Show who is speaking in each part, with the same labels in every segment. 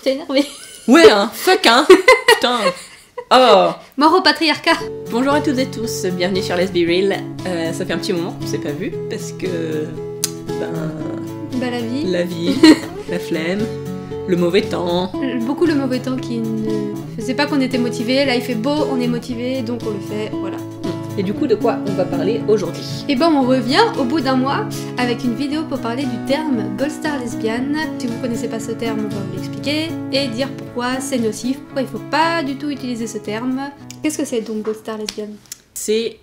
Speaker 1: t'es énervé.
Speaker 2: Ouais, hein, fuck, hein. Putain. Oh.
Speaker 1: Mort au patriarcat.
Speaker 2: Bonjour à toutes et tous, bienvenue sur Let's Be Real. Ça fait un petit moment qu'on s'est pas vu parce que...
Speaker 1: Bah
Speaker 2: la vie, la flemme, le mauvais temps.
Speaker 1: Beaucoup le mauvais temps qui ne faisait pas qu'on était motivés. Là il fait beau, on est motivés, donc on le fait, voilà.
Speaker 2: Et du coup, de quoi on va parler aujourd'hui?
Speaker 1: Et bon, on revient au bout d'un mois avec une vidéo pour parler du terme Gold Star lesbienne. Si vous connaissez pas ce terme, on va vous l'expliquer et dire pourquoi c'est nocif, pourquoi il faut pas du tout utiliser ce terme. Qu'est-ce que c'est donc Gold Star lesbienne?
Speaker 2: C'est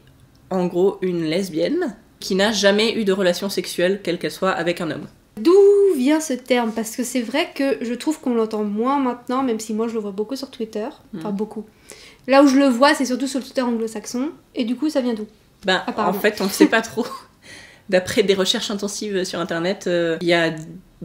Speaker 2: en gros une lesbienne qui n'a jamais eu de relation sexuelle, quelle qu'elle soit, avec un homme.
Speaker 1: D'où vient ce terme? Parce que c'est vrai que je trouve qu'on l'entend moins maintenant, même si moi je le vois beaucoup sur Twitter. Enfin beaucoup. Là où je le vois, c'est surtout sur le Twitter anglo-saxon. Et du coup, ça vient d'où?
Speaker 2: Ben, en fait, on ne sait pas trop. D'après des recherches intensives sur Internet, il y a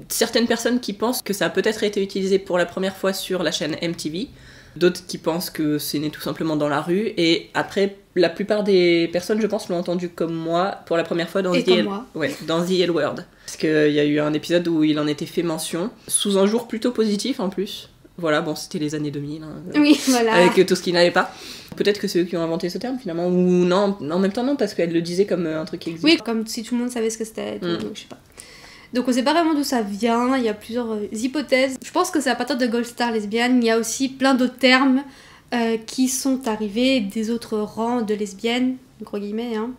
Speaker 2: certaines personnes qui pensent que ça a peut-être été utilisé pour la première fois sur la chaîne MTV. D'autres qui pensent que c'est né tout simplement dans la rue. Et après, la plupart des personnes, je pense, l'ont entendu comme moi pour la première fois dans The L Word. Parce qu'il y a eu un épisode où il en était fait mention, sous un jour plutôt positif en plus. Voilà, bon, c'était les années 2000. Hein,
Speaker 1: oui, voilà.
Speaker 2: Avec tout ce qui n'allait pas. Peut-être que c'est eux qui ont inventé ce terme finalement. Ou non, en même temps non, parce qu'elle le disait comme un truc qui existe.
Speaker 1: Oui, comme si tout le monde savait ce que c'était. Donc je sais pas. Donc on sait pas vraiment d'où ça vient, il y a plusieurs hypothèses. Je pense que c'est à partir de Gold Star lesbienne, il y a aussi plein d'autres termes qui sont arrivés des autres rangs de lesbiennes, gros guillemets, hein.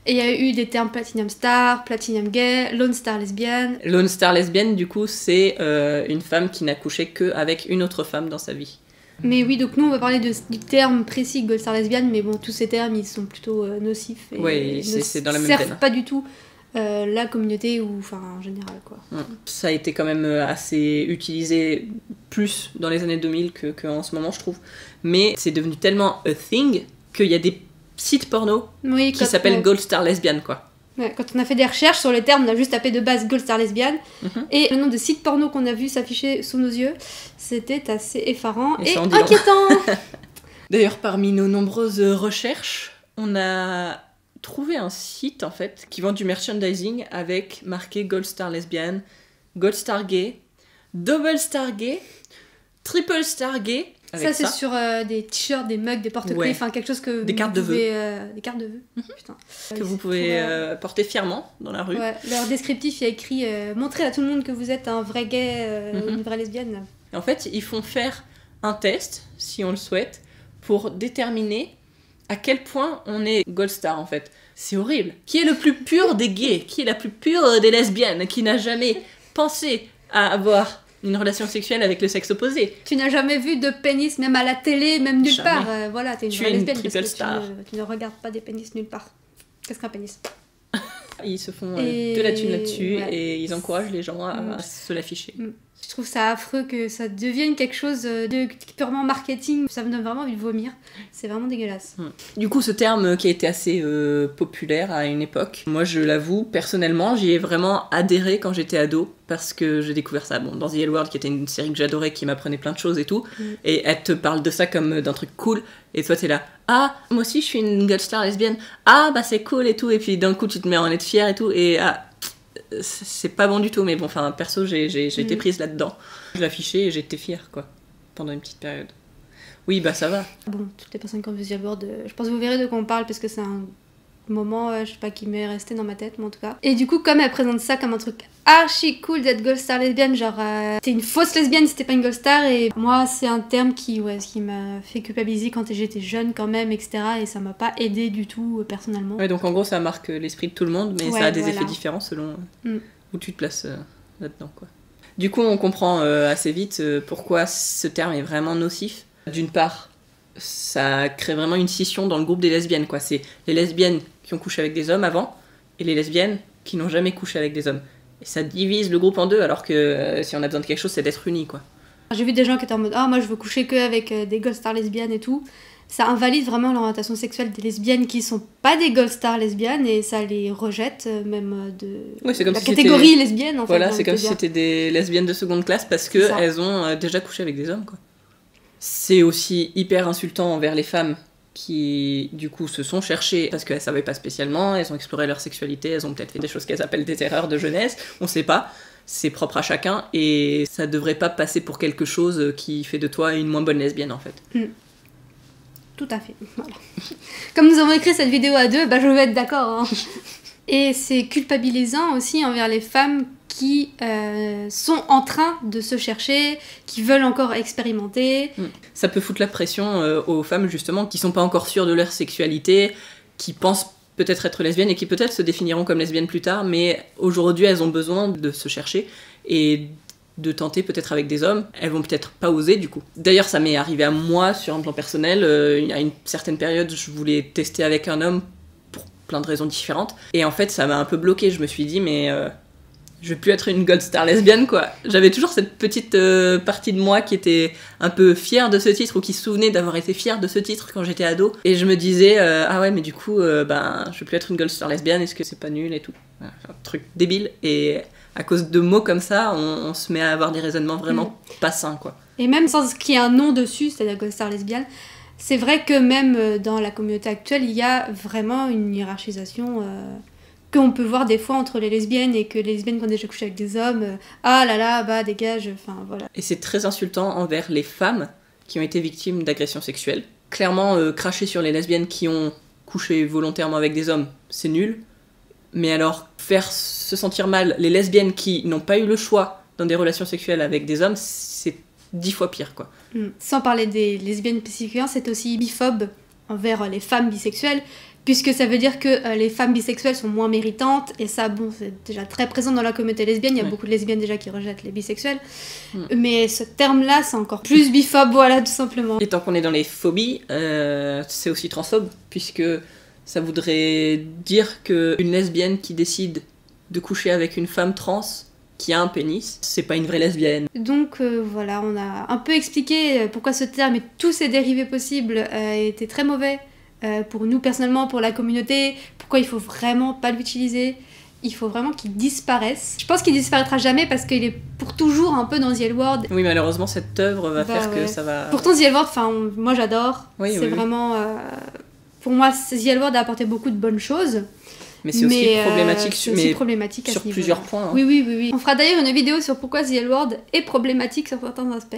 Speaker 1: Et il y a eu des termes Platinum Star, Platinum Gay, Lone Star lesbienne.
Speaker 2: Lone Star lesbienne, du coup, c'est une femme qui n'a couché qu'avec une autre femme dans sa vie.
Speaker 1: Mais oui, donc nous on va parler du terme précis Gold Star lesbienne, mais bon, tous ces termes ils sont plutôt nocifs. Et
Speaker 2: oui, c'est dans la même
Speaker 1: servent
Speaker 2: veine.
Speaker 1: pas du tout la communauté ou enfin en général quoi.
Speaker 2: Ça a été quand même assez utilisé plus dans les années 2000 qu'en ce moment je trouve. Mais c'est devenu tellement a thing qu'il y a des sites porno qui s'appellent Gold Star lesbienne quoi.
Speaker 1: Ouais, quand on a fait des recherches sur le terme, on a juste tapé de base Gold Star lesbienne et le nombre de sites porno qu'on a vu s'afficher sous nos yeux, c'était assez effarant et inquiétant.
Speaker 2: D'ailleurs, parmi nos nombreuses recherches, on a trouvé un site en fait qui vend du merchandising avec marqué Gold Star lesbienne, Gold Star gay, Double Star gay, Triple Star gay.
Speaker 1: Ça c'est sur des t-shirts, des mugs, des porte-clés, enfin quelque chose que
Speaker 2: des cartes de vœux.
Speaker 1: Des cartes de vœux. Putain.
Speaker 2: Que vous pouvez porter fièrement dans la rue.
Speaker 1: Ouais, leur descriptif il y a écrit montrez à tout le monde que vous êtes un vrai gay, une vraie lesbienne.
Speaker 2: En fait, ils font faire un test si on le souhaite pour déterminer à quel point on est Gold Star en fait. C'est horrible. Qui est le plus pur des gays? Qui est la plus pure des lesbiennes? Qui n'a jamais pensé à avoir une relation sexuelle avec le sexe opposé?
Speaker 1: Tu n'as jamais vu de pénis même à la télé, même nulle part. Voilà, t'es une vraie lesbienne
Speaker 2: triple star.
Speaker 1: Tu ne regardes pas des pénis nulle part. Qu'est-ce qu'un pénis?
Speaker 2: Ils se font de la thune là-dessus et ils encouragent les gens à se l'afficher.
Speaker 1: Je trouve ça affreux que ça devienne quelque chose de purement marketing. Ça me donne vraiment envie de vomir. C'est vraiment dégueulasse.
Speaker 2: Du coup, ce terme qui a été assez populaire à une époque, moi je l'avoue, personnellement, j'y ai vraiment adhéré quand j'étais ado parce que j'ai découvert ça dans The L Word, qui était une série que j'adorais, qui m'apprenait plein de choses et tout. Et elle te parle de ça comme d'un truc cool. Et toi, t'es là, ah, moi aussi je suis une Gold Star lesbienne. Ah, bah c'est cool et tout. Et puis d'un coup, tu te mets à en être fière et tout. Et c'est pas bon du tout, mais bon, enfin, perso, j'ai été prise là-dedans. Je l'affichais et j'étais fière, quoi, pendant une petite période. Oui, bah ça va.
Speaker 1: Bon, toutes les personnes qui ont vu The L Word, je pense que vous verrez de quoi on parle, parce que c'est un moment, je sais pas, qui m'est resté dans ma tête, mais en tout cas. Et du coup, comme elle présente ça comme un truc archi cool d'être Gold Star lesbienne, genre, t'es une fausse lesbienne si t'es pas une Gold Star, et moi, c'est un terme qui m'a fait culpabiliser quand j'étais jeune quand même, etc., et ça m'a pas aidé du tout, personnellement.
Speaker 2: Ouais, donc en gros, ça marque l'esprit de tout le monde, mais ça a des effets différents selon où tu te places là-dedans, quoi. Du coup, on comprend assez vite pourquoi ce terme est vraiment nocif. D'une part, ça crée vraiment une scission dans le groupe des lesbiennes, quoi. C'est les lesbiennes qui ont couché avec des hommes avant et les lesbiennes qui n'ont jamais couché avec des hommes. Et ça divise le groupe en deux, alors que si on a besoin de quelque chose, c'est d'être unis, quoi.
Speaker 1: J'ai vu des gens qui étaient en mode moi je veux coucher que avec des Gold Star lesbiennes et tout. Ça invalide vraiment l'orientation sexuelle des lesbiennes qui sont pas des Gold Star lesbiennes et ça les rejette même de
Speaker 2: c'est comme
Speaker 1: la
Speaker 2: si
Speaker 1: catégorie lesbienne en fait.
Speaker 2: Voilà, c'est comme si c'était des lesbiennes de seconde classe parce qu'elles ont déjà couché avec des hommes, quoi. C'est aussi hyper insultant envers les femmes qui, du coup, se sont cherchées parce qu'elles savaient pas spécialement, elles ont exploré leur sexualité, elles ont peut-être fait des choses qu'elles appellent des erreurs de jeunesse, on sait pas. c'est propre à chacun et ça devrait pas passer pour quelque chose qui fait de toi une moins bonne lesbienne en fait.
Speaker 1: Tout à fait, voilà. Comme nous avons écrit cette vidéo à deux, bah je vais être d'accord. Hein. Et c'est culpabilisant aussi envers les femmes qui sont en train de se chercher, qui veulent encore expérimenter.
Speaker 2: Ça peut foutre la pression aux femmes justement qui sont pas encore sûres de leur sexualité, qui pensent peut-être être lesbiennes et qui peut-être se définiront comme lesbiennes plus tard, mais aujourd'hui elles ont besoin de se chercher et de tenter peut-être avec des hommes. Elles vont peut-être pas oser du coup. D'ailleurs ça m'est arrivé à moi sur un plan personnel, à une certaine période je voulais tester avec un homme pour plein de raisons différentes et en fait ça m'a un peu bloqué. Je me suis dit mais je vais plus être une gold star lesbienne quoi. J'avais toujours cette petite partie de moi qui était un peu fière de ce titre ou qui se souvenait d'avoir été fière de ce titre quand j'étais ado et je me disais ah ouais mais du coup je vais plus être une gold star lesbienne, est-ce que c'est pas nul et tout. Un truc débile et à cause de mots comme ça on se met à avoir des raisonnements vraiment pas sains quoi.
Speaker 1: Et même sans qu'il y ait un nom dessus, c'est-à-dire gold star lesbienne, c'est vrai que même dans la communauté actuelle il y a vraiment une hiérarchisation qu'on peut voir des fois entre les lesbiennes et que les lesbiennes qui ont déjà couché avec des hommes, ah là là, bah dégage, enfin voilà.
Speaker 2: Et c'est très insultant envers les femmes qui ont été victimes d'agressions sexuelles. Clairement, cracher sur les lesbiennes qui ont couché volontairement avec des hommes, c'est nul. Mais alors, faire se sentir mal les lesbiennes qui n'ont pas eu le choix dans des relations sexuelles avec des hommes, c'est 10 fois pire, quoi.
Speaker 1: Sans parler des lesbiennes spécifiquement, c'est aussi biphobe envers les femmes bisexuelles, puisque ça veut dire que les femmes bisexuelles sont moins méritantes, et ça, bon, c'est déjà très présent dans la communauté lesbienne, il y a beaucoup de lesbiennes déjà qui rejettent les bisexuels, mais ce terme-là, c'est encore plus biphobe, voilà, tout simplement.
Speaker 2: Et tant qu'on est dans les phobies, c'est aussi transphobe, puisque ça voudrait dire qu'une lesbienne qui décide de coucher avec une femme trans qui a un pénis, c'est pas une vraie lesbienne.
Speaker 1: Donc voilà, on a un peu expliqué pourquoi ce terme et tous ses dérivés possibles étaient très mauvais pour nous personnellement, pour la communauté, pourquoi il faut vraiment pas l'utiliser, il faut vraiment qu'il disparaisse. Je pense qu'il disparaîtra jamais parce qu'il est pour toujours un peu dans The L Word.
Speaker 2: Oui, malheureusement cette œuvre va faire que ça va...
Speaker 1: Pourtant The L Word, moi j'adore, c'est vraiment... pour moi, The L Word a apporté beaucoup de bonnes choses.
Speaker 2: Mais c'est aussi problématique,
Speaker 1: sur
Speaker 2: plusieurs points. Hein.
Speaker 1: Oui. On fera d'ailleurs une vidéo sur pourquoi The L Word est problématique sur certains aspects.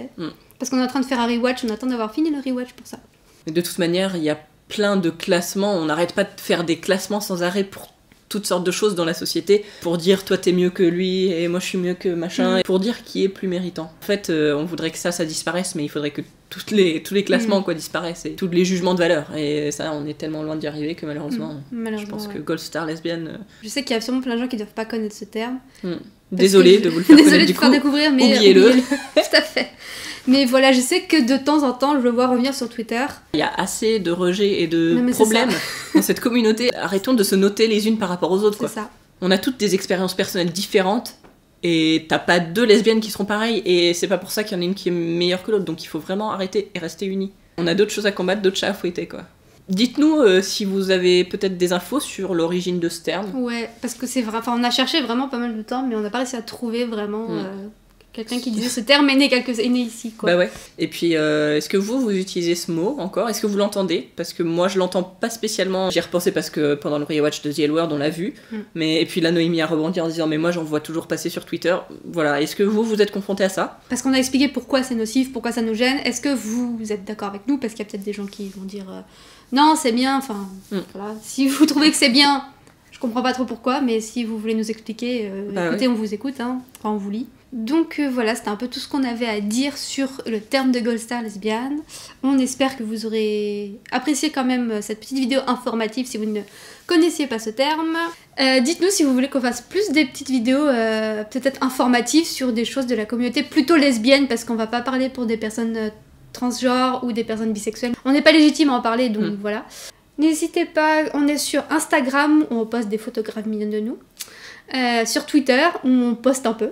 Speaker 1: Parce qu'on est en train de faire un rewatch, on attend d'avoir fini le rewatch pour ça.
Speaker 2: Mais de toute manière, il y a plein de classements, on n'arrête pas de faire des classements sans arrêt pour toutes sortes de choses dans la société, pour dire toi t'es mieux que lui et moi je suis mieux que machin, et pour dire qui est plus méritant. En fait, on voudrait que ça disparaisse, mais il faudrait que tous les classements disparaissent et tous les jugements de valeur. Et ça, on est tellement loin d'y arriver que malheureusement, je pense que Gold Star lesbienne...
Speaker 1: Je sais qu'il y a sûrement plein de gens qui ne doivent pas connaître ce terme.
Speaker 2: Désolée de vous le faire connaître du coup.
Speaker 1: Désolée de vous faire découvrir, mais
Speaker 2: oubliez-le.
Speaker 1: Tout à fait. Mais voilà, je sais que de temps en temps, je le vois revenir sur Twitter.
Speaker 2: Il y a assez de rejets et de problèmes dans cette communauté. Arrêtons de se noter les unes par rapport aux autres.
Speaker 1: C'est ça.
Speaker 2: On a toutes des expériences personnelles différentes et t'as pas deux lesbiennes qui seront pareilles et c'est pas pour ça qu'il y en a une qui est meilleure que l'autre. Donc il faut vraiment arrêter et rester unis. On a d'autres choses à combattre, d'autres chats à fouetter quoi. Dites-nous si vous avez peut-être des infos sur l'origine de ce terme.
Speaker 1: Ouais, parce que c'est vrai. Enfin, on a cherché vraiment pas mal de temps, mais on n'a pas réussi à trouver vraiment quelqu'un qui disait ce terme est né ici, quoi.
Speaker 2: Bah ouais. Et puis, est-ce que vous utilisez ce mot encore ? Est-ce que vous l'entendez ? Parce que moi, je l'entends pas spécialement. J'y ai repensé parce que pendant le rewatch de The L Word, on l'a vu. Et puis là, Noémie a rebondi en disant mais moi, j'en vois toujours passer sur Twitter. Voilà. Est-ce que vous êtes confrontés à ça ?
Speaker 1: Parce qu'on a expliqué pourquoi c'est nocif, pourquoi ça nous gêne. Est-ce que vous êtes d'accord avec nous ? Parce qu'il y a peut-être des gens qui vont dire non, c'est bien. Enfin, voilà. Si vous trouvez que c'est bien, je comprends pas trop pourquoi, mais si vous voulez nous expliquer, écoutez, on vous écoute, hein. Enfin, on vous lit. Donc voilà, c'était un peu tout ce qu'on avait à dire sur le terme de Gold Star lesbienne. On espère que vous aurez apprécié quand même cette petite vidéo informative si vous ne connaissiez pas ce terme. Dites-nous si vous voulez qu'on fasse plus des petites vidéos peut-être informatives sur des choses de la communauté plutôt lesbienne, parce qu'on va pas parler pour des personnes transgenres ou des personnes bisexuelles. On n'est pas légitime à en parler, donc voilà. N'hésitez pas, on est sur Instagram où on poste des photographes mignonnes de nous. Sur Twitter où on poste un peu.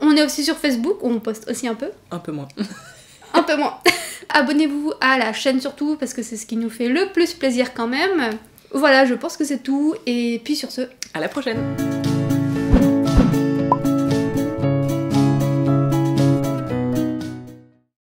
Speaker 1: On est aussi sur Facebook où on poste aussi un peu.
Speaker 2: Un peu moins.
Speaker 1: Un peu moins. Abonnez-vous à la chaîne surtout parce que c'est ce qui nous fait le plus plaisir quand même. Voilà, je pense que c'est tout. Et puis sur ce,
Speaker 2: à la prochaine.